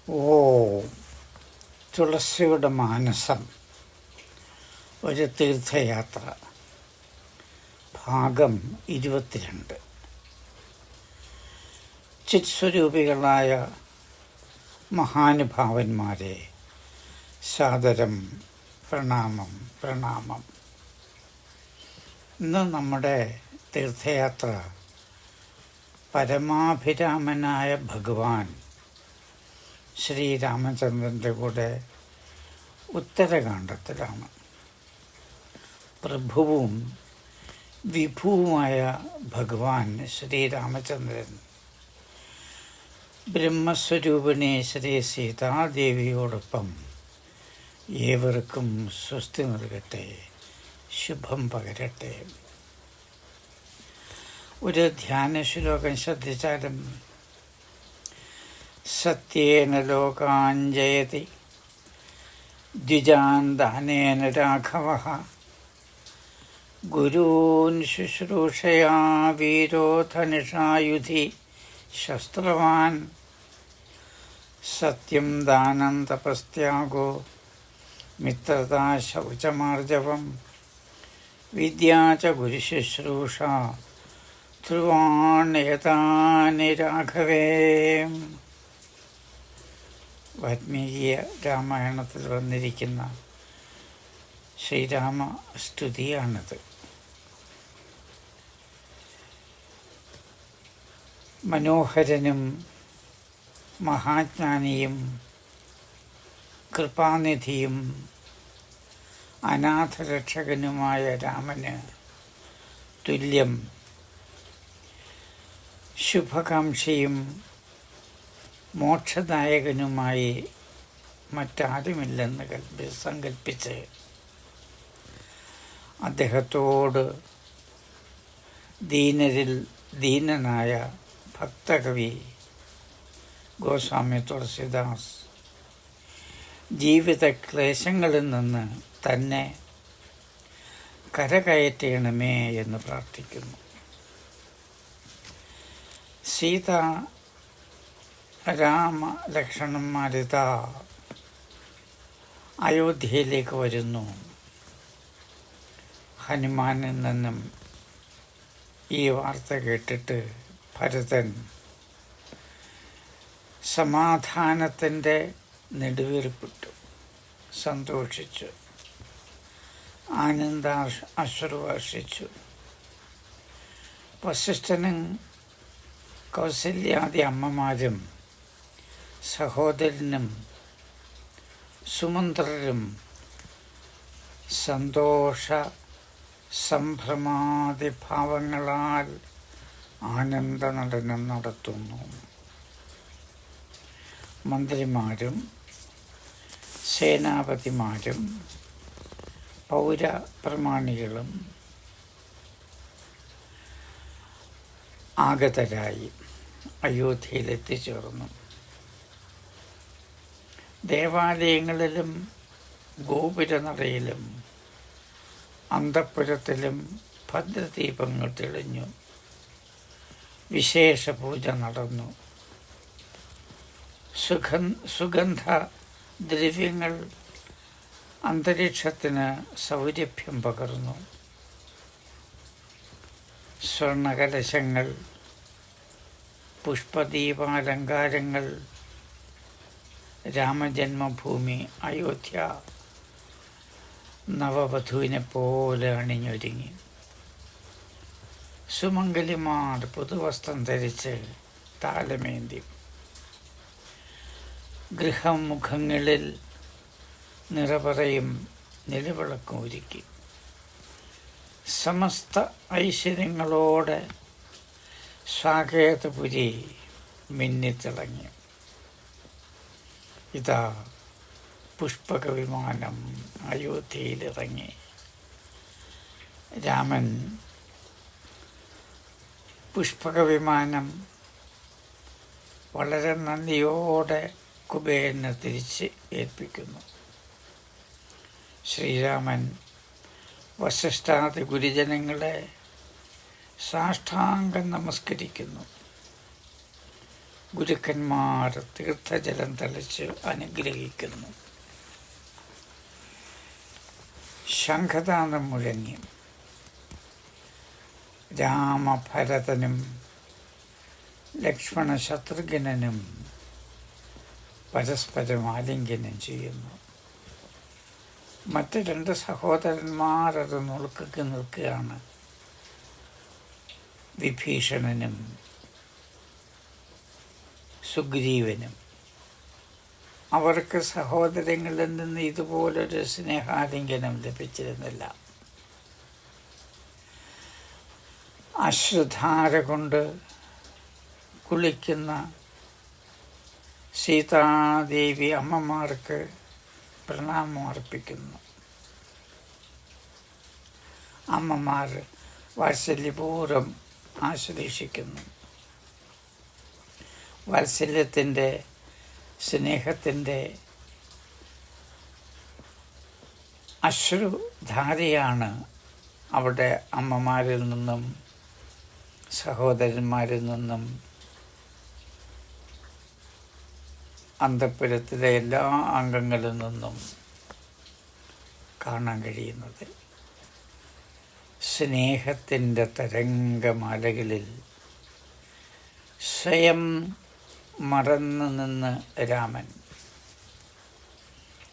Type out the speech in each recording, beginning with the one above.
ഓ തുളസിയുടെ മാനസം ഒരു തീർത്ഥയാത്ര ഭാഗം 22. ചിത്സ്വരൂപികളായ മഹാനുഭാവന്മാരെ സാദരം പ്രണാമം. ഇന്ന് നമ്മുടെ തീർത്ഥയാത്ര പരമാഭിരാമനായ ഭഗവാൻ ശ്രീരാമചന്ദ്രൻ്റെ കൂടെ ഉത്തരകാണ്ഡത്തിലാണ്. പ്രഭുവും വിഭുവുമായ ഭഗവാൻ ശ്രീരാമചന്ദ്രൻ ബ്രഹ്മസ്വരൂപിണി ശ്രീ സീതാദേവിയോടൊപ്പം ഏവർക്കും സ്വസ്തി നൽകട്ടെ, ശുഭം പകരട്ടെ. ഒരു ധ്യാന ശ്ലോകം ശ്രദ്ധിച്ചാലും സത്യേന ലോകാൻ ജയതി ദ്വിജാൻ ദാനേന രാഘവഃ ഗുരൂൻ ശുശ്രൂഷയാ വീരോ ധനുഷായുധി ശസ്ത്രവാൻ സത്യം ദാനം തപസ്ത്യാഗോ മിത്രതാ ശൗചമാർജവം വിദ്യാ ച ഗുരുശുശ്രൂഷ ധ്രുവാണേതാനി രാഘവേ. വാൽമീകി രാമായണത്തിൽ വന്നിരിക്കുന്ന ശ്രീരാമ സ്തുതിയാണിത്. മനോഹരനും മഹാജ്ഞാനിയും കൃപാനിധിയും അനാഥരക്ഷകനുമായ രാമന് തുല്യം ശുഭകാംക്ഷയും മോക്ഷദായകനുമായി മറ്റാരുമില്ലെന്ന് സങ്കൽപ്പിച്ച് അദ്ദേഹത്തോട് ദീനരിൽ ദീനനായ ഭക്തകവി ഗോസ്വാമി തുളസിദാസ് ജീവിത ക്ലേശങ്ങളിൽ നിന്ന് തന്നെ കരകയറ്റണമേ എന്ന് പ്രാർത്ഥിക്കുന്നു. സീത രാമ ലക്ഷ്മണന്മാരിതാ അയോധ്യയിലേക്ക് വരുന്നു. ഹനുമാനിൽ നിന്നും ഈ വാർത്ത കേട്ടിട്ട് ഭരതൻ സമാധാനത്തിൻ്റെ നെടുവീർപ്പിട്ടു, സന്തോഷിച്ചു, അശ്രുവർഷിച്ചു. വസിഷ്ഠനും കൗസല്യാദി അമ്മമാരും സഹോദരനും സുമന്ത്രരും സന്തോഷ സംഭ്രമാദിഭാവങ്ങളാൽ ആനന്ദ നടനം നടത്തുന്നു. മന്ത്രിമാരും സേനാപതിമാരും പൗരപ്രമാണികളും ആഗതരായി അയോധ്യയിലെത്തിച്ചേർന്നു. ദേവാലയങ്ങളിലും ഗോപുരനടയിലും അന്തഃപുരത്തിലും ഭദ്രദീപങ്ങൾ തെളിഞ്ഞു. വിശേഷ പൂജ നടന്നു. സുഗന്ധ ദ്രവ്യങ്ങൾ അന്തരീക്ഷത്തിന് സൗരഭ്യം പകർന്നു. സ്വർണകലശങ്ങൾ, പുഷ്പദീപാലങ്കാരങ്ങൾ, രാമജന്മഭൂമി അയോധ്യ നവവധുവിനെ പോലെ അണിഞ്ഞൊരുങ്ങി. സുമംഗലിമാർ പുതുവസ്ത്രം ധരിച്ച് താലമേന്തി. ഗൃഹമുഖങ്ങളിൽ നിറപറയും നിലവിളക്കും ഒരുക്കി. സമസ്ത ഐശ്വര്യങ്ങളോടെ സാകേതപുരി മിന്നിത്തിളങ്ങി. ഇതാ പുഷ്പക വിമാനം അയോധ്യയിലിറങ്ങി. രാമൻ പുഷ്പക വിമാനം വളരെ നന്ദിയോടെ കുബേരനെ തിരിച്ച് ഏൽപ്പിക്കുന്നു. ശ്രീരാമൻ വസിഷ്ഠാദി ഗുരുജനങ്ങളെ സാഷ്ടാംഗം നമസ്കരിക്കുന്നു. ഗുരുക്കന്മാർ തീർത്ഥജലം തളിച്ച് അനുഗ്രഹിക്കുന്നു. ശംഖനാദം മുഴങ്ങി. രാമഭരതനും ലക്ഷ്മണ ശത്രുഘ്നനും പരസ്പരം ആലിംഗനം ചെയ്യുന്നു. മറ്റ് രണ്ട് സഹോദരന്മാർ അത് നോക്കി നിൽക്കുകയാണ്. വിഭീഷണനും സുഗ്രീവനും. അവർക്ക് സഹോദരങ്ങളിൽ നിന്ന് ഇതുപോലൊരു സ്നേഹാലിംഗനം ലഭിച്ചിരുന്നില്ല. അശ്രുധാര കൊണ്ട് കുളിക്കുന്ന സീതാദേവി അമ്മമാർക്ക് പ്രണാമം അർപ്പിക്കുന്നു. അമ്മമാർ വാത്സല്യപൂർവ്വം ആശ്ലേഷിക്കുന്നു. വാത്സല്യത്തിൻ്റെ, സ്നേഹത്തിൻ്റെ അശ്രുധാരയാണ് അവിടെ അമ്മമാരിൽ നിന്നും സഹോദരന്മാരിൽ നിന്നും അന്തഃപുരത്തിലെ എല്ലാ അംഗങ്ങളിൽ നിന്നും കാണാൻ കഴിയുന്നത്. സ്നേഹത്തിൻ്റെ തരംഗമാലകളിൽ സ്വയം മറന്നു നിന്ന് രാമൻ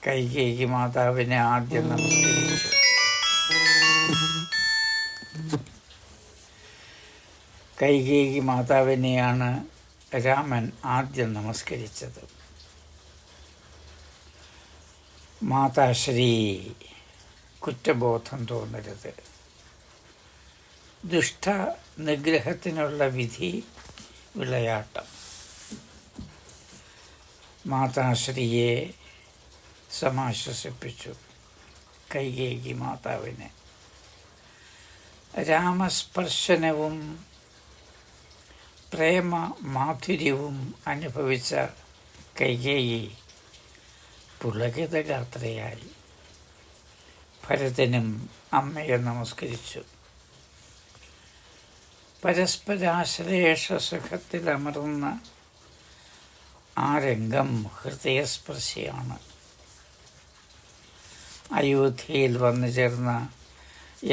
കൈകേയി മാതാവിനെ ആദ്യം നമസ്കരിച്ചു. കൈകേയി മാതാവിനെയാണ് രാമൻ ആദ്യം നമസ്കരിച്ചത്. മാതാശ്രീ, കുറ്റബോധം തോന്നരുത്. ദുഷ്ട നിഗ്രഹത്തിനുള്ള വിധി വിളയാട്ടം. മാതാശ്രീയെ സമാശ്വസിപ്പിച്ചു കൈകേയി മാതാവിനെ. രാമസ്പർശനവും പ്രേമ മാധുര്യവും അനുഭവിച്ച കൈകേയി പുളകിതഗാത്രയായി. ഭരതനും അമ്മയെ നമസ്കരിച്ചു. പരസ്പരാശ്ലേഷ സുഖത്തിലമർന്ന ആ രംഗം ഹൃദയസ്പർശിയാണ്. അയോധ്യയിൽ വന്നു ചേർന്ന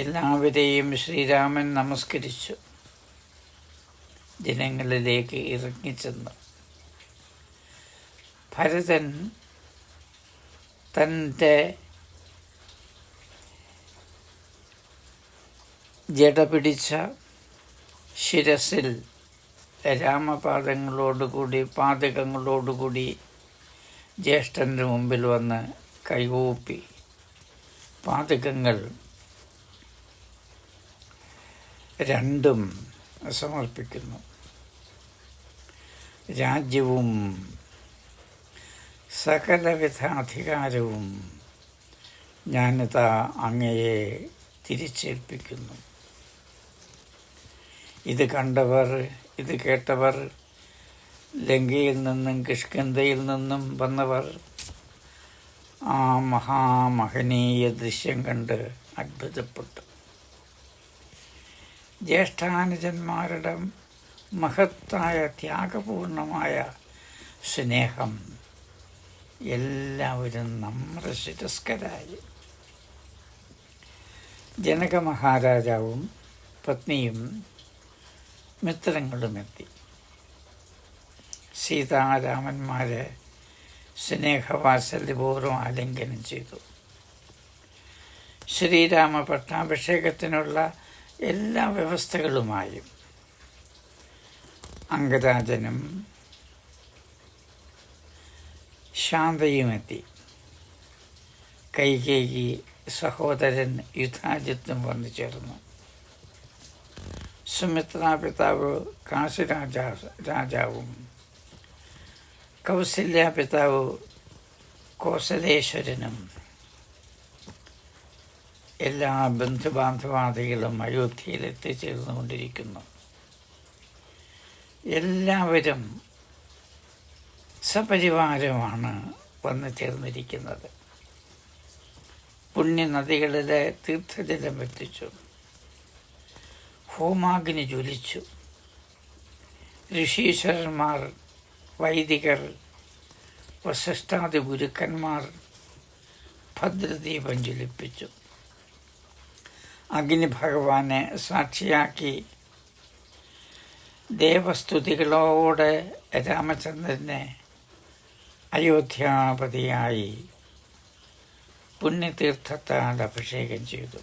എല്ലാവരെയും ശ്രീരാമൻ നമസ്കരിച്ചു. ജനങ്ങളിലേക്ക് ഇറങ്ങിച്ചെന്നു. ഭരതൻ തൻ്റെ ജട പിടിച്ച ശിരസിൽ പാദകങ്ങളോടുകൂടി ജ്യേഷ്ഠൻ്റെ മുമ്പിൽ വന്ന് കൈകൂപ്പി പാദകങ്ങൾ രണ്ടും സമർപ്പിക്കുന്നു. രാജ്യവും സകലവിധ അധികാരവും ഞാനിതാ അങ്ങയെ തിരിച്ചേൽപ്പിക്കുന്നു. ഇത് കണ്ടവർ, ഇത് കേട്ടവർ, ലങ്കയിൽ നിന്നും കിഷ്കിന്ധയിൽ നിന്നും വന്നവർ ആ മഹാമഹനീയ ദൃശ്യം കണ്ട് അത്ഭുതപ്പെട്ടു. ജ്യേഷ്ഠാനുജന്മാരുടെ മഹത്തായ ത്യാഗപൂർണമായ സ്നേഹം എല്ലാവരും നമ്രശിരസ്കരായി. ജനക മഹാരാജാവും പത്നിയും മിത്രങ്ങളുമെത്തി. സീതാരാമന്മാരെ സ്നേഹവാത്സല്യപൂർവ്വം ആലിംഗനം ചെയ്തു. ശ്രീരാമ പട്ടാഭിഷേകത്തിനുള്ള എല്ലാ വ്യവസ്ഥകളുമായും അംഗരാജനും ശാന്തയുമെത്തി. കൈകേയി സഹോദരൻ യുധാജിത്തും വന്നു ചേർന്നു. സുമിത്രാപിതാവ് കാശി രാജാവും കൗസല്യാപിതാവ് കോസലേശ്വരനും എല്ലാ ബന്ധുബാന്ധവാദികളും അയോധ്യയിൽ എത്തിച്ചേർന്നുകൊണ്ടിരിക്കുന്നു. എല്ലാവരും സപരിവാരമാണ് വന്നു ചേർന്നിരിക്കുന്നത്. പുണ്യനദികളിലെ തീർത്ഥജലം എത്തിച്ചു. ഹോമാഗ്നി ജ്വലിച്ചു. ഋഷീശ്വരന്മാർ വൈദികർ, വസിഷ്ഠാദി ഗുരുക്കന്മാർ ഭദ്രദീപം ജ്വലിപ്പിച്ചു. അഗ്നി ഭഗവാനെ സാക്ഷിയാക്കി ദേവസ്തുതികളോടെ രാമചന്ദ്രനെ അയോധ്യാപതിയായി പുണ്യതീർത്ഥത്താൽ അഭിഷേകം ചെയ്തു.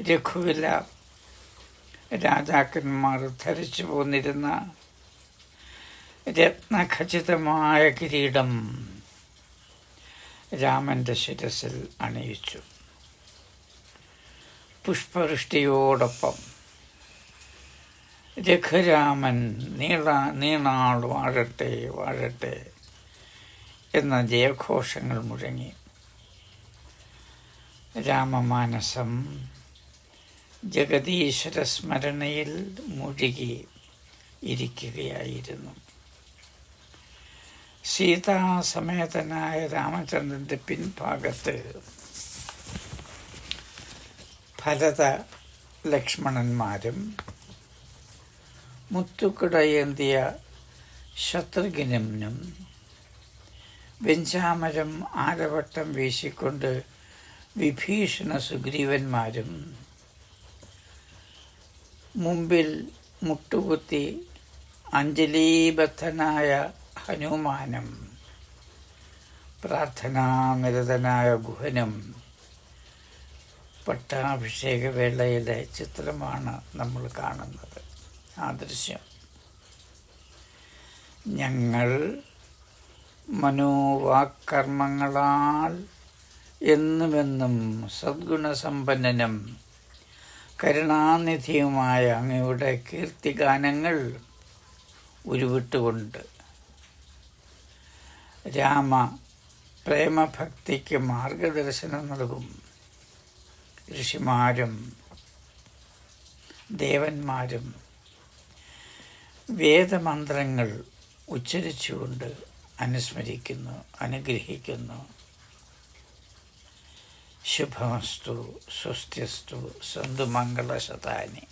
രഘുവില രാജാക്കന്മാർ ധരിച്ചു പോന്നിരുന്ന രത്നഖചിതമായ കിരീടം രാമൻ്റെ ശിരസിൽ അണിയിച്ചു. പുഷ്പവൃഷ്ടിയോടൊപ്പം രഘുരാമൻ നീണാൾ വാഴട്ടെ വാഴട്ടെ എന്ന ജയഘോഷങ്ങൾ മുഴങ്ങി. രാമമാനസം ജഗദീശ്വര സ്മരണയിൽ മുഴുകി ഇരിക്കുകയായിരുന്നു. സീതാസമേതനായ രാമചന്ദ്രൻ്റെ പിൻഭാഗത്ത് ഭരത ലക്ഷ്മണന്മാരും മുത്തുക്കുടയേന്തിയ ശത്രുഘ്നനും വെഞ്ചാമരം ആലവട്ടം വീശിക്കൊണ്ട് വിഭീഷണ സുഗ്രീവന്മാരും മുമ്പിൽ മുട്ടുകുത്തി അഞ്ജലീബദ്ധനായ ഹനുമാനും പ്രാർത്ഥനാനിരതനായ ഗുഹനും പട്ടാഭിഷേക വേളയിലെ ചിത്രമാണ് നമ്മൾ കാണുന്നത്. ആ ദൃശ്യം ഞങ്ങൾ മനോവാക്കർമ്മങ്ങളാൽ എന്നുമെന്നും സദ്ഗുണസമ്പന്നനും കരുണാനിധിയുമായ അങ്ങയുടെ കീർത്തിഗാനങ്ങൾ ഉരുവിട്ടുകൊണ്ട് രാമ പ്രേമഭക്തിക്ക് മാർഗദർശനം നൽകും ഋഷിമാരും ദേവന്മാരും വേദമന്ത്രങ്ങൾ ഉച്ചരിച്ചുകൊണ്ട് അനുസ്മരിക്കുന്നു, അനുഗ്രഹിക്കുന്നു. ശുഭമസ്തു, സ്വസ്ത്യസ്തു, സന്തു മംഗളശതാനി.